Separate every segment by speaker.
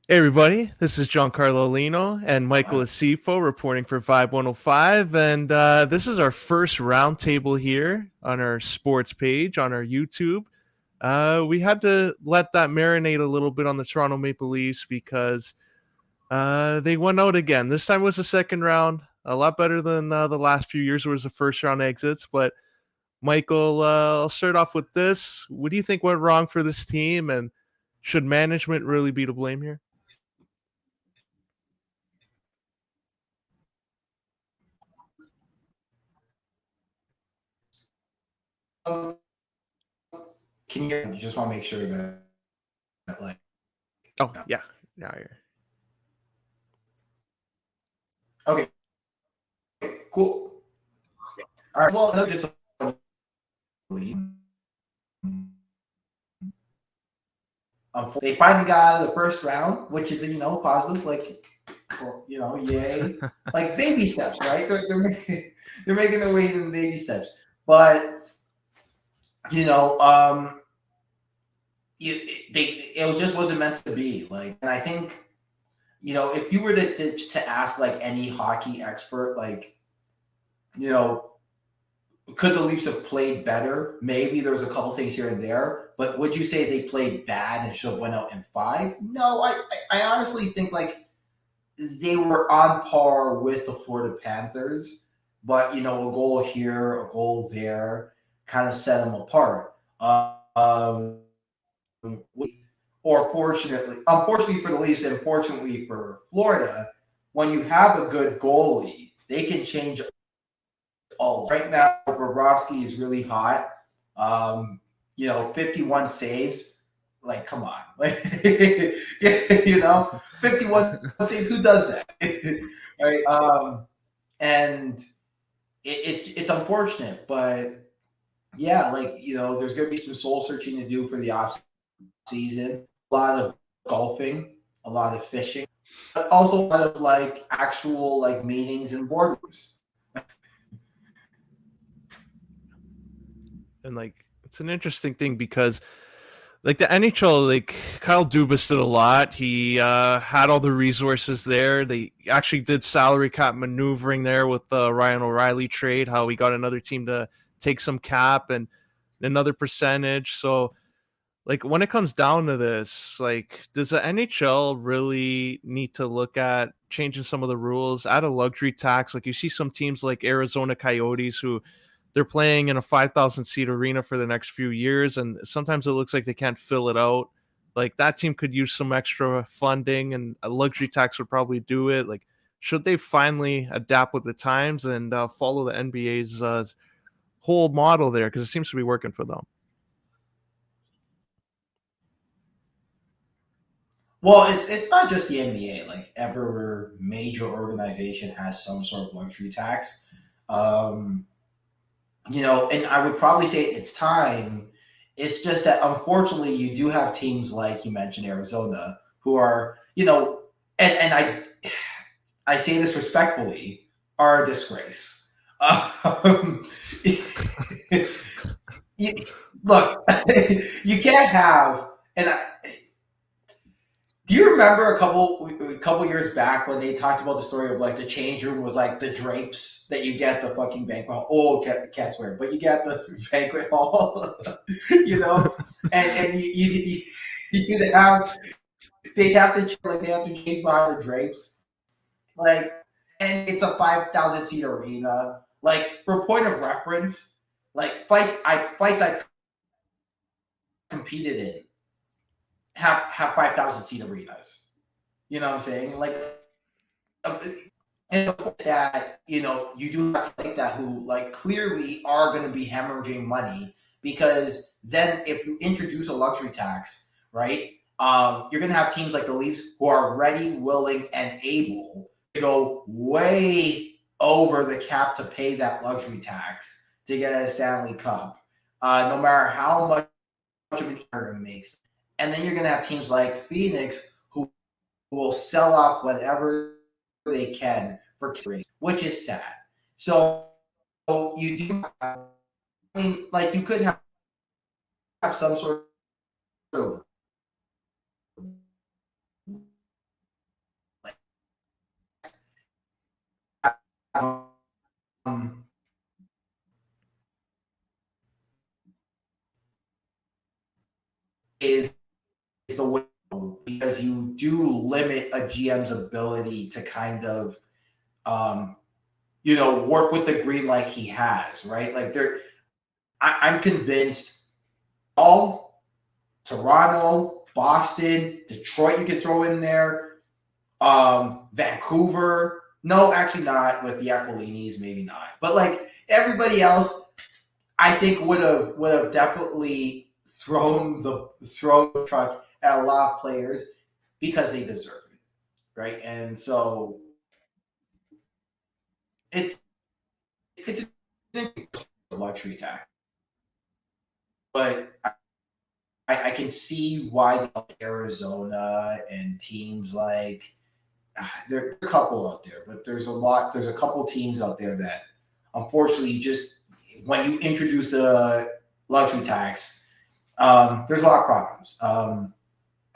Speaker 1: Hey everybody, this is Giancarlo Aulino and Michael
Speaker 2: Wow.
Speaker 1: Asiffo reporting for Vibe 105, and this is our first roundtable here on our sports page on our YouTube. We had to let that marinate a little bit on the Toronto Maple Leafs because they won out again. This time was the second round, a lot better than the last few years where it was the first round exits. But Michael, I'll start off with this. What do you think went wrong for this team, and should management really be to blame here?
Speaker 2: Um, can you hear me? Just want to make sure that like,
Speaker 1: Oh
Speaker 2: no.
Speaker 1: yeah, now you're
Speaker 2: Okay, cool. All right. Well, no, just they finally got out of the first round, which is positive. Like, yay! Like baby steps, right? They're making their way in baby steps, but you know, it just wasn't meant to be. Like, and I think if you were to ask like any hockey expert, like you know, could the Leafs have played better? Maybe there's a couple things here and there, but would you say they played bad and should have went out in five? No, I honestly think like they were on par with the Florida Panthers, but a goal here, a goal there, kind of set them apart. Or unfortunately for the Leafs, and fortunately for Florida, when you have a good goalie, they can change all. Right now, Bobrovsky is really hot. 51 saves. Like, come on. Like, 51 saves. Who does that? Right. And it's unfortunate, but yeah, like, there's going to be some soul searching to do for the off season. A lot of golfing, a lot of fishing, but also a lot of like actual like meetings and boardrooms.
Speaker 1: and like it's an interesting thing because like the NHL, like Kyle Dubas did a lot. He had all the resources there. They actually did salary cap maneuvering there with the Ryan O'Reilly trade. How he got another team to take some cap and another percentage. So like when it comes down to this, like does the NHL really need to look at changing some of the rules, add a luxury tax? Like you see some teams like Arizona Coyotes who they're playing in a 5,000 seat arena for the next few years, and sometimes it looks like they can't fill it out. Like that team could use some extra funding, and a luxury tax would probably do it. Like, should they finally adapt with the times and follow the NBA's whole model there? Because it seems to be working for them.
Speaker 2: Well, it's not just the NBA. Like every major organization has some sort of luxury tax. Um, and I would probably say it's time. It's just that unfortunately you do have teams like you mentioned Arizona who are, and I say this respectfully, are a disgrace. Um, you, look, you can't have, and do you remember a couple years back when they talked about the story of like the change room was like the drapes that you get the fucking banquet hall? Oh, can't swear, but you get the banquet hall, you know, and you'd have they have to change behind the drapes, like, and it's a 5,000 seat arena. Like for point of reference, like fights I competed in have 5,000 seat arenas. You know what I'm saying? Like and that you do have to like that who like clearly are going to be hemorrhaging money because then if you introduce a luxury tax, right? You're going to have teams like the Leafs who are ready, willing, and able to go way over the cap to pay that luxury tax to get a Stanley Cup, no matter how much of an it makes. And then you're going to have teams like Phoenix who will sell off whatever they can for race, which is sad. So you do have, I mean, like you could have some sort of um, is the way, because you do limit a GM's ability to kind of work with the green light he has, right? Like I'm convinced all Toronto, Boston, Detroit, you can throw in there, Vancouver. No, actually not with the Aquilinis, maybe not. But like everybody else, I think would have definitely thrown the truck at a lot of players because they deserve it, right? And so it's a luxury tax, but I can see why Arizona and teams like there are a couple out there, but there's a couple teams out there that unfortunately just when you introduce the luxury tax, there's a lot of problems.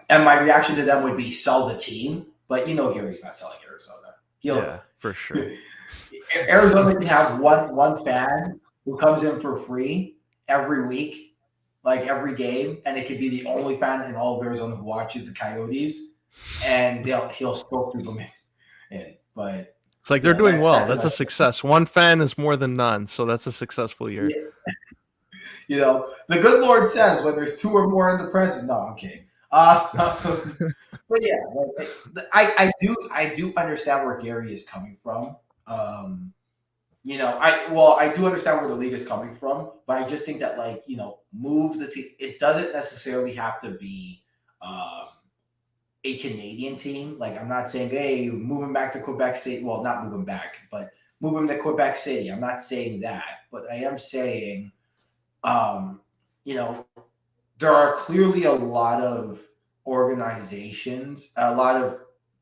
Speaker 2: And my reaction to them would be sell the team, but Gary's not selling Arizona.
Speaker 1: For sure.
Speaker 2: Arizona can have one fan who comes in for free every week, like every game, and it could be the only fan in all of Arizona who watches the Coyotes, and he'll still through them in. But
Speaker 1: it's like they're doing well. That's a success. One fan is more than none, so that's a successful year.
Speaker 2: Yeah. The good Lord says when there's two or more in the presence. No, I'm kidding. But yeah, I do understand where Gary is coming from. I do understand where the league is coming from, but I just think that move the team. It doesn't necessarily have to be a Canadian team. Like I'm not saying, hey, move him back to Quebec City. Well, not move him back, but move him to Quebec City. I'm not saying that, but I am saying, there are clearly a lot of organizations, a lot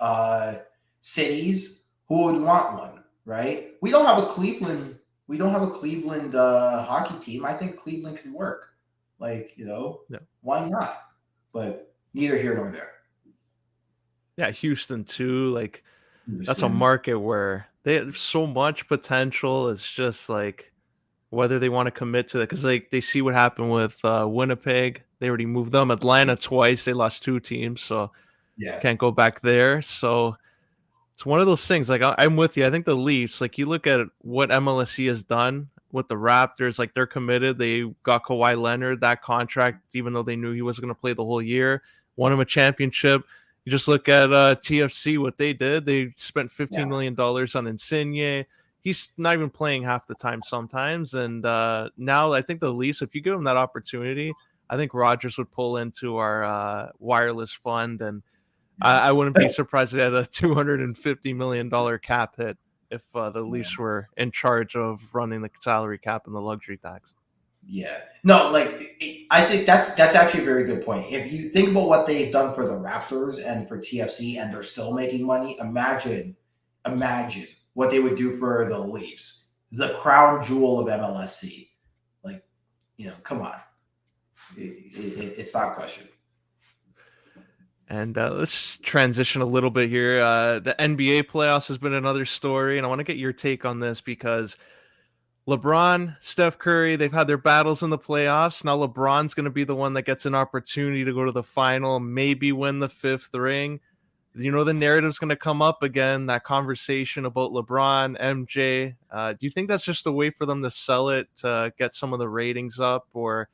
Speaker 2: of cities who would want one, right? We don't have a Cleveland hockey team. I think Cleveland can work. Why not? But neither here nor there.
Speaker 1: Yeah, Houston too. Like that's a market where they have so much potential. It's just like whether they want to commit to it, because like they see what happened with Winnipeg. They already moved them. Atlanta twice. They lost 2 teams, so can't go back there. So it's one of those things. Like I'm with you. I think the Leafs. Like you look at what MLSE has done with the Raptors. Like they're committed. They got Kawhi Leonard that contract, even though they knew he wasn't going to play the whole year. Won him a championship. You just look at TFC, what they did. They spent $15 million on Insigne. He's not even playing half the time sometimes. And now I think the Leafs, if you give him that opportunity, I think Rogers would pull into our wireless fund. And I wouldn't be surprised if they had a $250 million cap hit if the Leafs were in charge of running the salary cap and the luxury tax.
Speaker 2: Yeah. No, I think that's actually a very good point. If you think about what they've done for the Raptors and for TFC and they're still making money, imagine what they would do for the Leafs, the crown jewel of MLSC. Come on. It's not a question.
Speaker 1: And let's transition a little bit here. The NBA playoffs has been another story, and I want to get your take on this because LeBron, Steph Curry, they've had their battles in the playoffs. Now LeBron's going to be the one that gets an opportunity to go to the final, maybe win the 5th ring. The narrative's going to come up again, that conversation about LeBron, MJ. Do you think that's just a way for them to sell it, to get some of the ratings up, or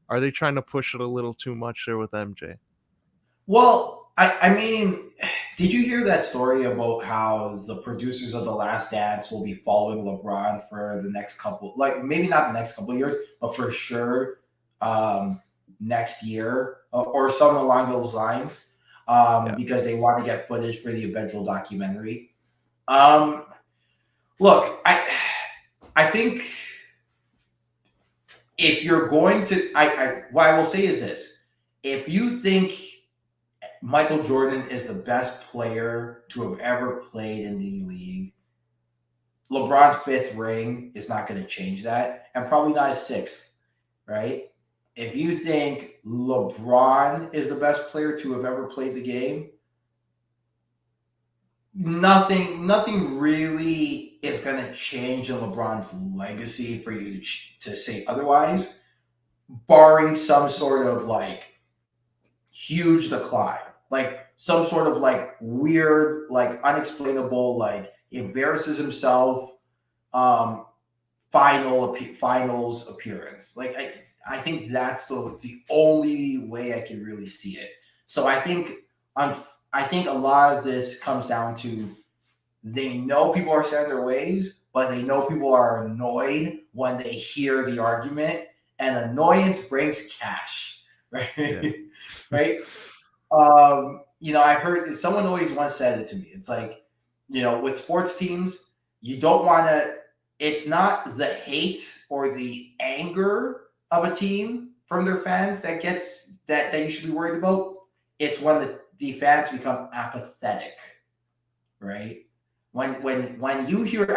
Speaker 1: are they trying to push it a little too much there with MJ?
Speaker 2: Well, I mean, did you hear that story about how the producers of The Last Dance will be following LeBron for the next couple, maybe not the next couple of years, but for sure next year or something along those lines, because they want to get footage for the eventual documentary. Look, I think if you're going to, what I will say is this: if you think Michael Jordan is the best player to have ever played in the league, LeBron's 5th ring is not going to change that, and probably not his 6th, right? If you think LeBron is the best player to have ever played the game, nothing really is going to change in LeBron's legacy for you to say otherwise, barring some sort of like huge decline, like some sort of like weird, like unexplainable, like he embarrasses himself, um, finals appearance. Like I think that's the only way I can really see it. So I think a lot of this comes down to they know people are set in their ways, but they know people are annoyed when they hear the argument, and annoyance brings cash,
Speaker 1: Yeah.
Speaker 2: right? Right? I've heard someone always once said it to me. It's like, with sports teams, you don't want to. It's not the hate or the anger of a team from their fans that you should be worried about. It's when the fans become apathetic, right? When you hear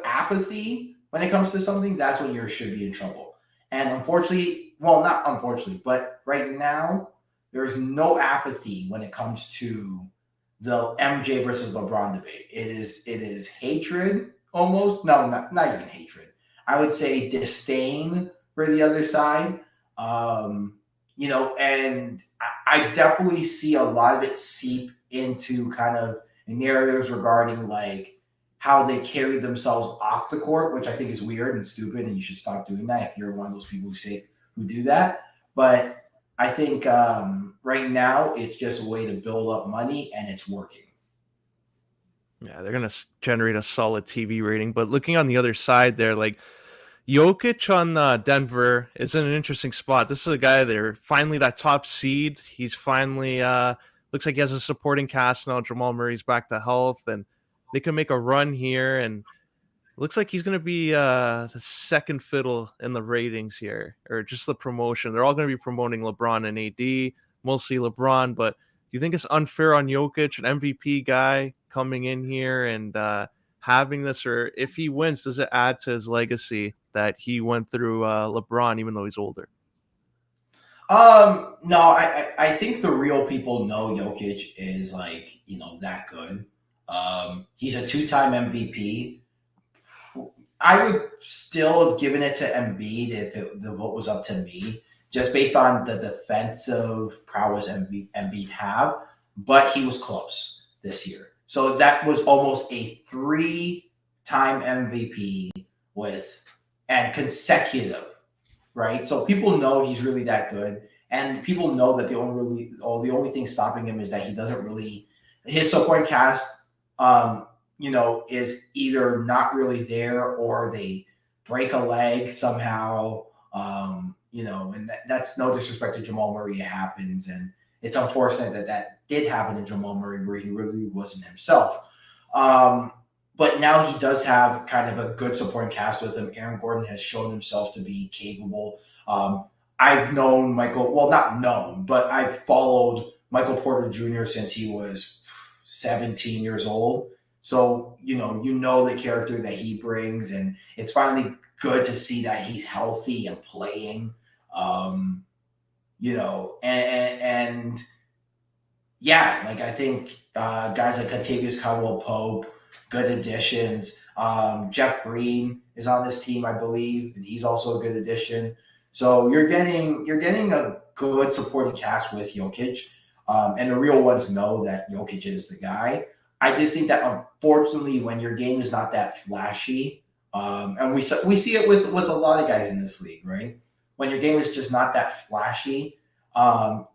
Speaker 2: apathy when it comes to something, that's when you should be in trouble. And unfortunately, well, not unfortunately, but right now there's no apathy when it comes to the MJ versus LeBron debate. It is hatred almost. No, not even hatred. I would say disdain for the other side. And I definitely see a lot of it seep into kind of narratives regarding like how they carry themselves off the court, which I think is weird and stupid, and you should stop doing that if you're one of those people who do that. But I think right now it's just a way to build up money, and it's working.
Speaker 1: Yeah, they're gonna generate a solid TV rating. But looking on the other side, there, like Jokic on Denver is in an interesting spot. This is a guy they're finally that top seed. He's finally looks like he has a supporting cast now. Jamal Murray's back to health, and they can make a run here. And looks like he's going to be the second fiddle in the ratings here, or just the promotion. They're all going to be promoting LeBron and AD, mostly LeBron. But do you think it's unfair on Jokic, an MVP guy, coming in here and having this, or if he wins, does it add to his legacy that he went through LeBron, even though he's older?
Speaker 2: No, I think the real people know Jokic is like, that good. He's a two-time MVP. I would still have given it to Embiid if the vote was up to me, just based on the defensive prowess Embiid have. But he was close this year, so that was almost a three-time MVP with and consecutive, right? So people know he's really that good, and people know that the only thing stopping him is that he doesn't really his supporting cast, is either not really there or they break a leg somehow. And that's no disrespect to Jamal Murray. It happens, and it's unfortunate that that did happen to Jamal Murray, where he really wasn't himself. Um, but now he does have kind of a good supporting cast with him. Aaron Gordon has shown himself to be capable. I've known Michael, well, not known, but I've followed Michael Porter Jr. since he was 17 years old. So, you know the character that he brings, and it's finally good to see that he's healthy and playing. Um, and yeah, like I think guys like Contavious Caldwell Pope, good additions. Jeff Green is on this team, I believe, and he's also a good addition. So you're getting a good supporting cast with Jokic, and the real ones know that Jokic is the guy. I just think that unfortunately, when your game is not that flashy, and we see it with a lot of guys in this league, right? When your game is just not that flashy,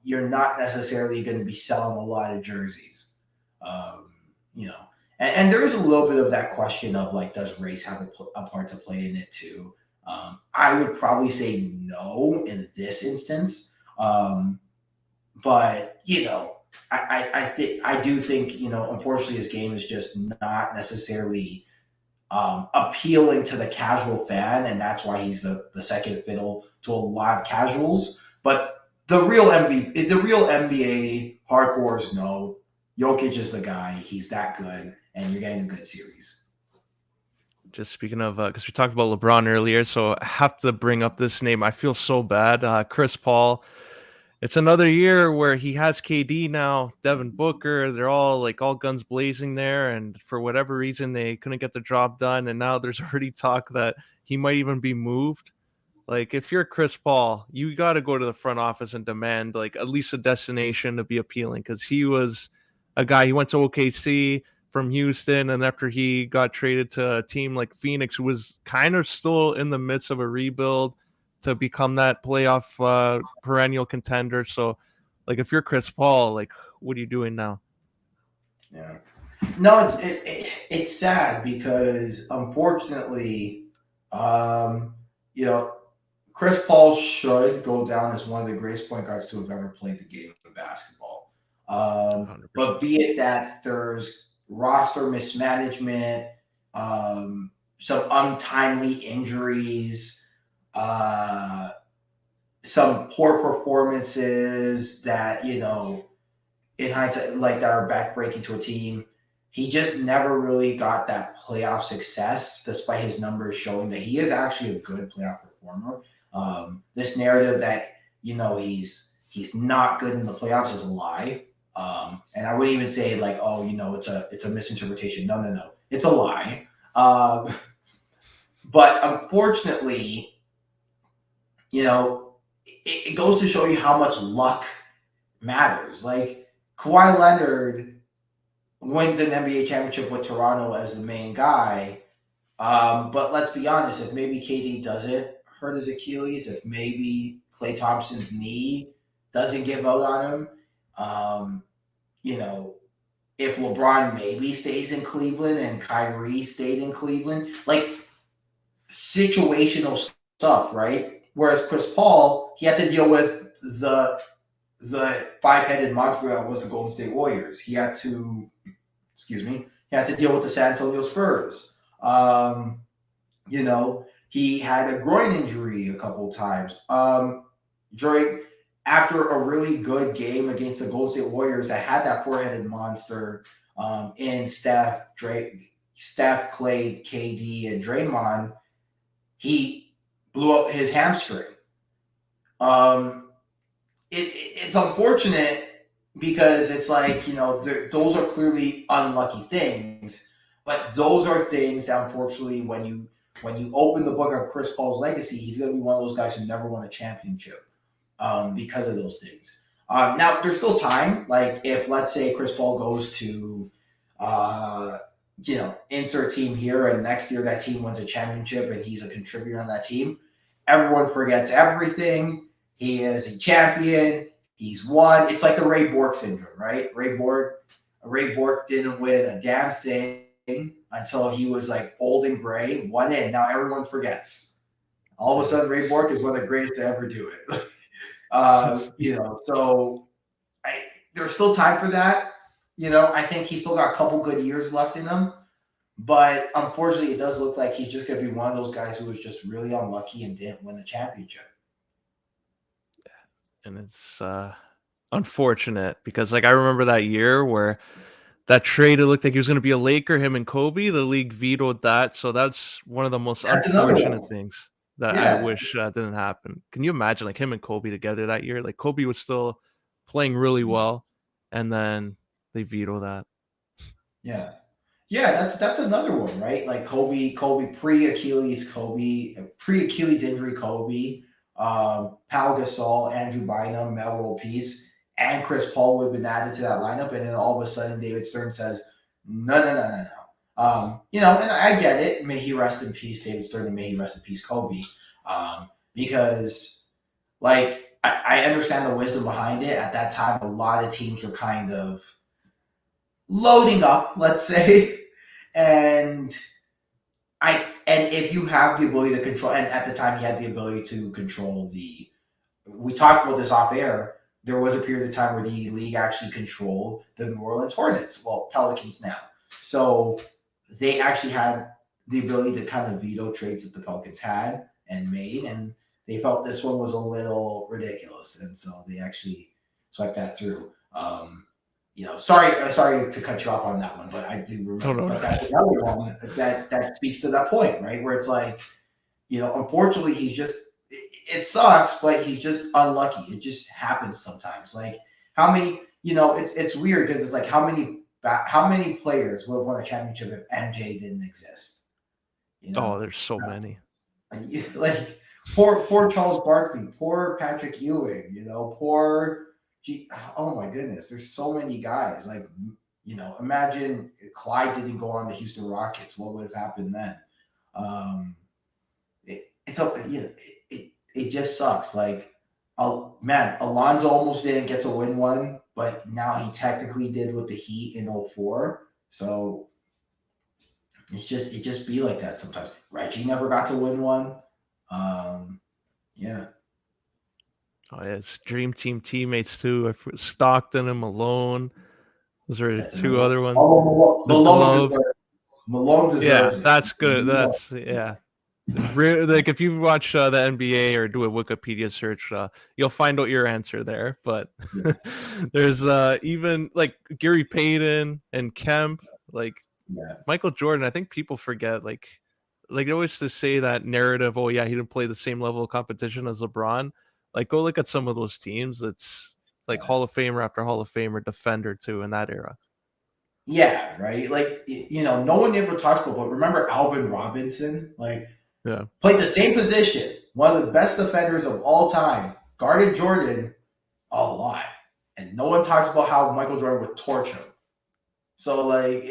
Speaker 2: you're not necessarily going to be selling a lot of jerseys. Um, you know, and there is a little bit of that question of like, does race have a part to play in it too? I would probably say no in this instance, but I do think unfortunately his game is just not necessarily appealing to the casual fan, and that's why he's the second fiddle to a lot of casuals. But the real NBA hardcores know Jokic is the guy. He's that good, and you're getting a good series.
Speaker 1: Just speaking of, because we talked about LeBron earlier, so I have to bring up this name. I feel so bad. Chris Paul it's another year where he has KD now, Devin Booker. They're all like all guns blazing there, and for whatever reason they couldn't get the job done. And now there's already talk that he might even be moved. Like if you're Chris Paul, you got to go to the front office and demand like at least a destination to be appealing, because he was a guy. He went to OKC from Houston, and after he got traded to a team like Phoenix, who was kind of still in the midst of a rebuild, to become that playoff perennial contender. So, like if you're Chris Paul, like what are you doing now?
Speaker 2: Yeah. No, it's sad because unfortunately, you know, Chris Paul should go down as one of the greatest point guards to have ever played the game of basketball. But
Speaker 1: 100%.
Speaker 2: be it that there's roster mismanagement, some untimely injuries, some poor performances that, in hindsight, like that are backbreaking to a team. He just never really got that playoff success, despite his numbers showing that he is actually a good playoff performer. This narrative that he's not good in the playoffs is a lie, and I wouldn't even say like, oh, it's a misinterpretation. No, it's a lie. But unfortunately, it goes to show you how much luck matters. Like Kawhi Leonard wins an NBA championship with Toronto as the main guy. But let's be honest, if maybe KD doesn't hurt his Achilles, if maybe Klay Thompson's knee doesn't give out on him, if LeBron maybe stays in Cleveland and Kyrie stayed in Cleveland, like situational stuff, right? Whereas Chris Paul, he had to deal with the five-headed monster that was the Golden State Warriors. He had to deal with the San Antonio Spurs. He had a groin injury a couple of times. After a really good game against the Golden State Warriors that had that four-headed monster in Steph, Klay, KD, and Draymond, he blew up his hamstring. It's unfortunate because it's like, those are clearly unlucky things, but those are things that unfortunately when you open the book of Chris Paul's legacy, he's going to be one of those guys who never won a championship because of those things. Now, there's still time. Like if, let's say, Chris Paul goes to, insert team here, and next year that team wins a championship and he's a contributor on that team, everyone forgets everything. He is a champion. He's won. It's like the Ray Bork syndrome, right? Ray Bork didn't win a damn thing until he was like old and gray, won it, and now everyone forgets. All of a sudden, Ray Bork is one of the greatest to ever do it. So there's still time for that. I think he's still got a couple good years left in him. But unfortunately, it does look like he's just going to be one of those guys who was just really unlucky and didn't win the championship.
Speaker 1: And it's unfortunate because, like, I remember that year where that trade, it looked like he was going to be a Laker, him and Kobe. The league vetoed that. So that's one of the most unfortunate things that I wish didn't happen. Can you imagine, like, him and Kobe together that year? Like, Kobe was still playing really well, and then they veto that.
Speaker 2: Yeah, that's another one, right? Like Kobe pre-Achilles injury, Kobe, Pau Gasol, Andrew Bynum, Melville Peace, and Chris Paul would have been added to that lineup, and then all of a sudden David Stern says, no. And I get it. May he rest in peace, David Stern, and may he rest in peace, Kobe. Because, like, I understand the wisdom behind it. At that time, a lot of teams were kind of loading up, let's say, and if you have the ability to control, and at the time he had the ability to control we talked about this off air, there was a period of time where the league actually controlled the New Orleans Hornets, well, Pelicans now. So they actually had the ability to kind of veto trades that the Pelicans had and made, and they felt this one was a little ridiculous, and so they actually swiped that through. Sorry to cut you off on that one, but I do remember. But that's another one that speaks to that point, right? Where it's like, unfortunately, it sucks, but he's just unlucky. It just happens sometimes. Like how many, it's weird because it's like how many players would have won a championship if MJ didn't exist?
Speaker 1: Oh, there's so many.
Speaker 2: Like poor Charles Barkley, poor Patrick Ewing, poor. Oh my goodness, there's so many guys. Like imagine if Clyde didn't go on the Houston Rockets. What would have happened then? It just sucks. Like, man, Alonzo almost didn't get to win one, but now he technically did with the Heat in 04. So it just be like that sometimes. Reggie never got to win one. Yeah.
Speaker 1: Oh, yeah, it's Dream Team teammates too. Stockton and Malone. Those are two other ones.
Speaker 2: Oh, Malone deserves it.
Speaker 1: That's good. That's like if you watch the NBA or do a Wikipedia search, you'll find out your answer there. But there's even like Gary Payton and Kemp, like Michael Jordan. I think people forget like they always to say that narrative. Oh yeah, he didn't play the same level of competition as LeBron. Like go look at some of those teams. It's like Hall of Famer after Hall of Famer defender too in that era.
Speaker 2: Yeah, right. Like no one ever talks about. But remember Alvin Robinson? Like.
Speaker 1: Yeah.
Speaker 2: Played the same position, one of the best defenders of all time, guarded Jordan a lot. And no one talks about how Michael Jordan would torch him. So like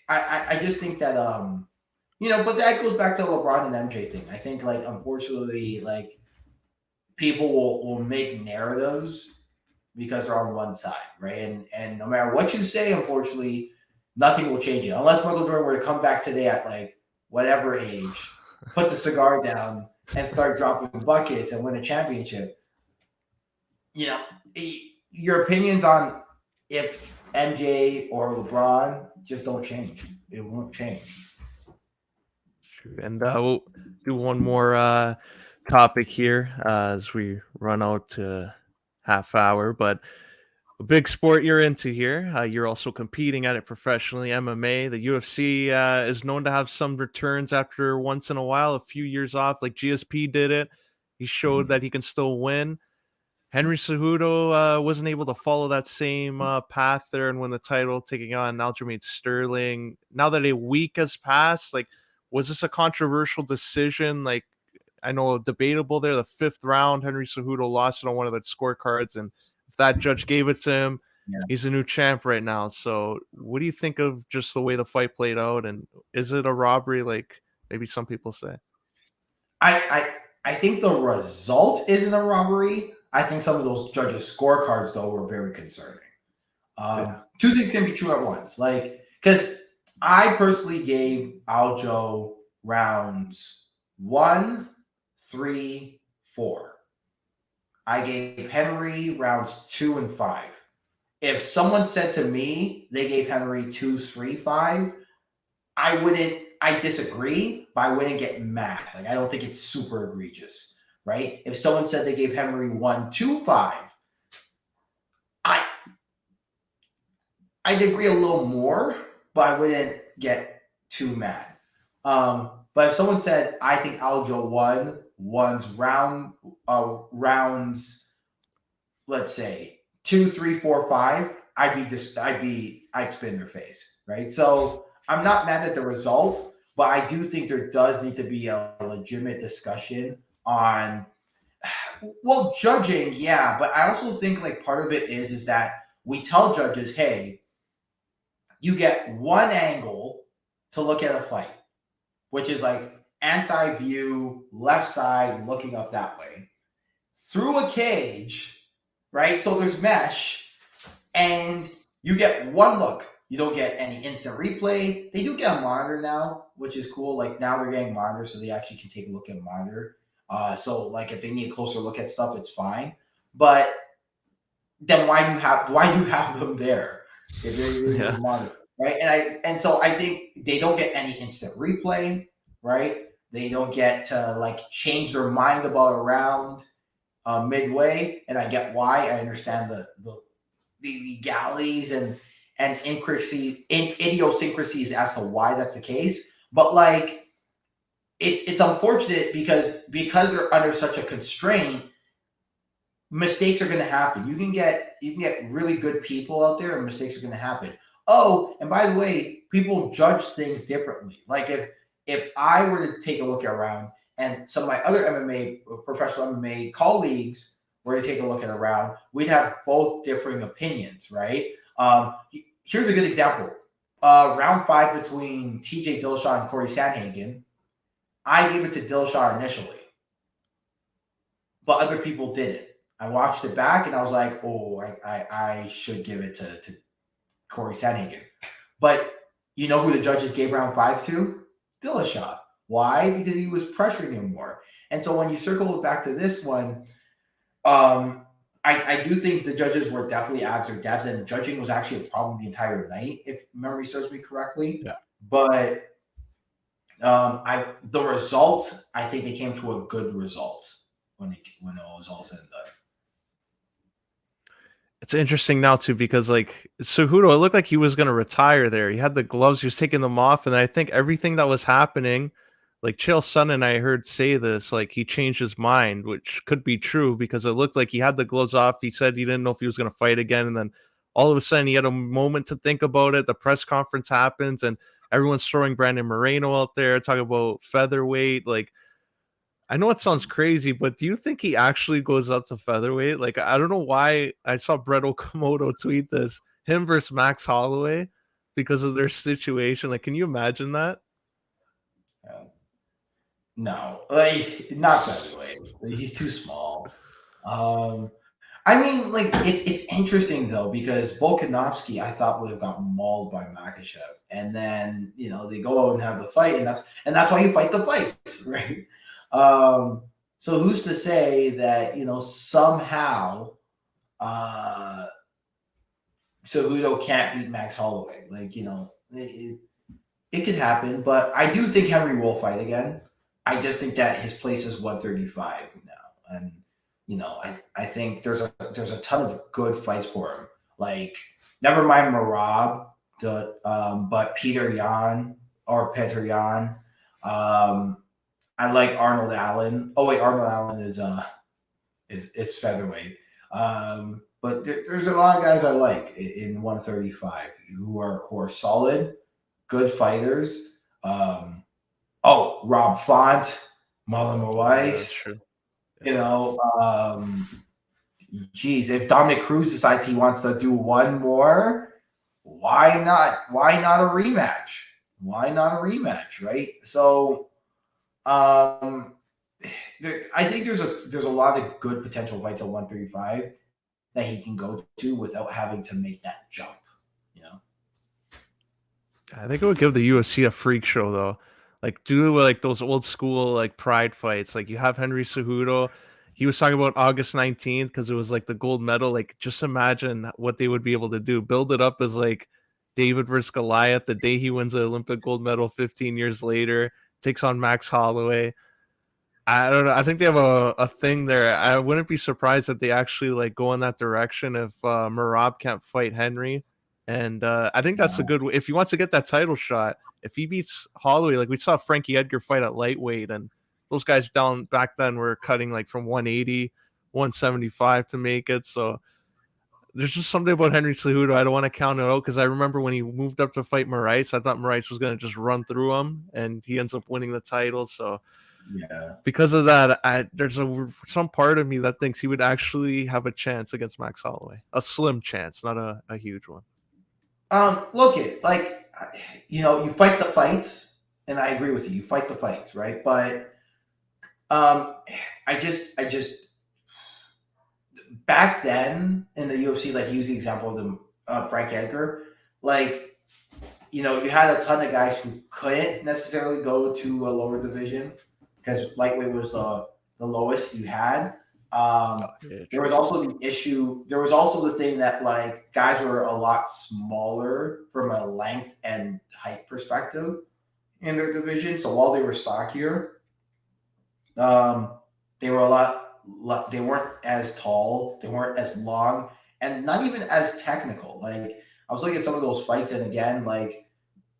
Speaker 2: I just think that but that goes back to the LeBron and MJ thing. I think like unfortunately, like people will make narratives because they're on one side, right? And no matter what you say, unfortunately, nothing will change it unless Michael Jordan were to come back today at like whatever age, put the cigar down and start dropping buckets and win a championship. Your opinions on if MJ or LeBron just don't change. It won't change.
Speaker 1: True. And we'll do one more topic here as we run out to half hour, but a big sport you're into here. You're also competing at it professionally, MMA. The UFC is known to have some returns after once in a while, a few years off. Like GSP did it. He showed that he can still win. Henry Cejudo wasn't able to follow that same path there and win the title, taking on Aljamain Sterling. Now that a week has passed, like, was this a controversial decision? Like, I know debatable there. The fifth round, Henry Cejudo lost it on one of the scorecards, and if that judge gave it to him, he's a new champ right now. So what do you think of just the way the fight played out? And is it a robbery like maybe some people say?
Speaker 2: I think the result isn't a robbery. I think some of those judges' scorecards, though, were very concerning. Two things can be true at once. Like, because I personally gave Aljo rounds 1, 3, 4. I gave Henry rounds 2 and 5. If someone said to me they gave Henry 2, 3, 5, I disagree, but I wouldn't get mad. Like, I don't think it's super egregious, right? If someone said they gave Henry 1, 2, 5, I'd agree a little more, but I wouldn't get too mad. But if someone said, I think Aljo won's rounds, let's say 2, 3, 4, 5, I'd spin their face, right? So I'm not mad at the result, but I do think there does need to be a legitimate discussion on, well, judging, yeah, but I also think like part of it is that we tell judges, hey, you get one angle to look at a fight, which is like anti-view, left side, looking up that way, through a cage, right? So there's mesh, and you get one look. You don't get any instant replay. They do get a monitor now, which is cool. Like now they're getting monitors, so they actually can take a look at a monitor. So like if they need a closer look at stuff, it's fine. But then why do you have them there if they're using a monitor, right? And so I think they don't get any instant replay, right? They don't get to like change their mind about a round midway, and I get why. I understand the legalities and idiosyncrasies as to why that's the case. But like, it's unfortunate because they're under such a constraint, mistakes are going to happen. You can get really good people out there, and mistakes are going to happen. Oh, and by the way, people judge things differently. Like if I were to take a look around, and some of my other professional MMA colleagues were to take a look at a round, we'd have both differing opinions, right? Here's a good example. Round 5 between TJ Dillashaw and Corey Sandhagen, I gave it to Dillashaw initially, but other people didn't. I watched it back and I was like, oh, I should give it to Corey Sandhagen. But you know who the judges gave round 5 to? Dillashaw. Why? Because he was pressuring him more. And so when you circle it back to this one, I do think the judges were definitely at their depths, and judging was actually a problem the entire night, if memory serves me correctly.
Speaker 1: Yeah.
Speaker 2: But the result, I think they came to a good result when it was all said and done.
Speaker 1: It's interesting now too because like Cejudo, it looked like he was going to retire there. He had the gloves, he was taking them off, and I think everything that was happening, like Chael Sonnen, I heard say this, like he changed his mind, which could be true because it looked like he had the gloves off. He said he didn't know if he was going to fight again, and then all of a sudden he had a moment to think about it. The press conference happens, and everyone's throwing Brandon Moreno out there, talking about featherweight, like. I know it sounds crazy, but do you think he actually goes up to featherweight? Like, I don't know why I saw Brett Okamoto tweet this, him versus Max Holloway because of their situation. Like, can you imagine that?
Speaker 2: No, like not featherweight. He's too small. I mean, like it's interesting though because Volkanovski I thought would have gotten mauled by Makhachev, and then they go out and have the fight, and that's why you fight the fights, right? So who's to say that somehow Cejudo can't beat Max Holloway? Like it could happen, but I do think Henry will fight again. I just think that his place is 135 now, and I think there's a ton of good fights for him. Like never mind Merab, but Peter Yan. I like Arnold Allen. Oh wait, Arnold Allen is featherweight. But there's a lot of guys I like in 135 who are solid, good fighters. Rob Font, Marlon Moraes. If Dominic Cruz decides he wants to do one more, why not? Why not a rematch? Why not a rematch, right? So, I think there's a lot of good potential fights at 135 that he can go to without having to make that jump.
Speaker 1: I think it would give the UFC a freak show though. Like do like those old school like pride fights. Like you have Henry Cejudo. He was talking about August 19th because it was like the gold medal. Like just imagine what they would be able to do. Build it up as like David versus Goliath the day he wins the Olympic gold medal 15 years later, takes on Max Holloway. I don't know. I think they have a thing there. I wouldn't be surprised if they actually like go in that direction if Merab can't fight Henry. And I think that's a good way. If he wants to get that title shot, if he beats Holloway, like we saw Frankie Edgar fight at lightweight, and those guys down back then were cutting like from 180, 175 to make it. So there's just something about Henry Cejudo. I don't want to count it out because I remember when he moved up to fight Moraes, I thought Moraes was going to just run through him, and he ends up winning the title. So
Speaker 2: yeah,
Speaker 1: because of that, there's some part of me that thinks he would actually have a chance against Max Holloway, a slim chance, not a huge one.
Speaker 2: Look it like you fight the fights, and I agree with you. You fight the fights, right? But I just back then in the UFC, like use the example of Frank Edgar, like you had a ton of guys who couldn't necessarily go to a lower division because lightweight was the lowest you had. There was also the issue. There was also the thing that like guys were a lot smaller from a length and height perspective in their division. So while they were stockier, they were a lot. They weren't as tall. They weren't as long, and not even as technical. Like I was looking at some of those fights, and again, like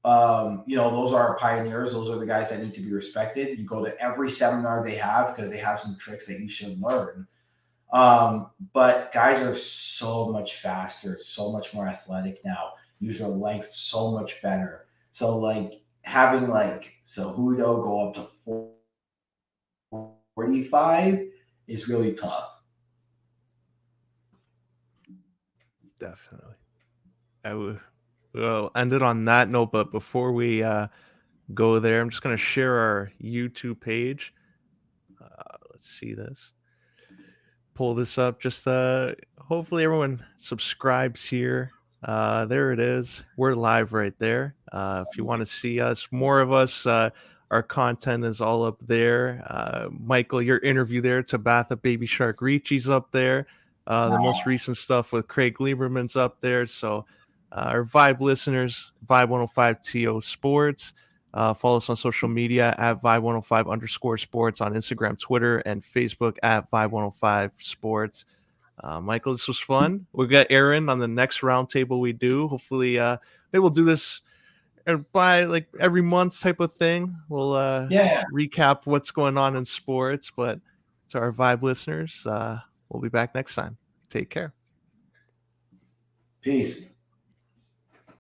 Speaker 2: those are our pioneers. Those are the guys that need to be respected. You go to every seminar they have because they have some tricks that you should learn. But guys are so much faster, so much more athletic now. Use their length so much better. So like having like Cejudo go up to 45 is really tough.
Speaker 1: Definitely. We'll end it on that note, but before we go there, I'm just going to share our YouTube page. Let's see this. Pull this up. Just hopefully everyone subscribes here. There it is. We're live right there. If you want to see us, more of us, our content is all up there. Michael, your interview there, Tabatha Baby Shark Ricci's up there. The most recent stuff with Craig Lieberman's up there. So our Vibe listeners, Vibe 105 TO Sports. Follow us on social media at Vibe105_sports on Instagram, Twitter, and Facebook at Vibe105 Sports. Michael, this was fun. We'll get Aaron on the next roundtable we do. Hopefully, maybe we'll do this by like every month type of thing. We'll recap what's going on in sports. But to our Vibe listeners, we'll be back next time. Take care.
Speaker 2: Peace.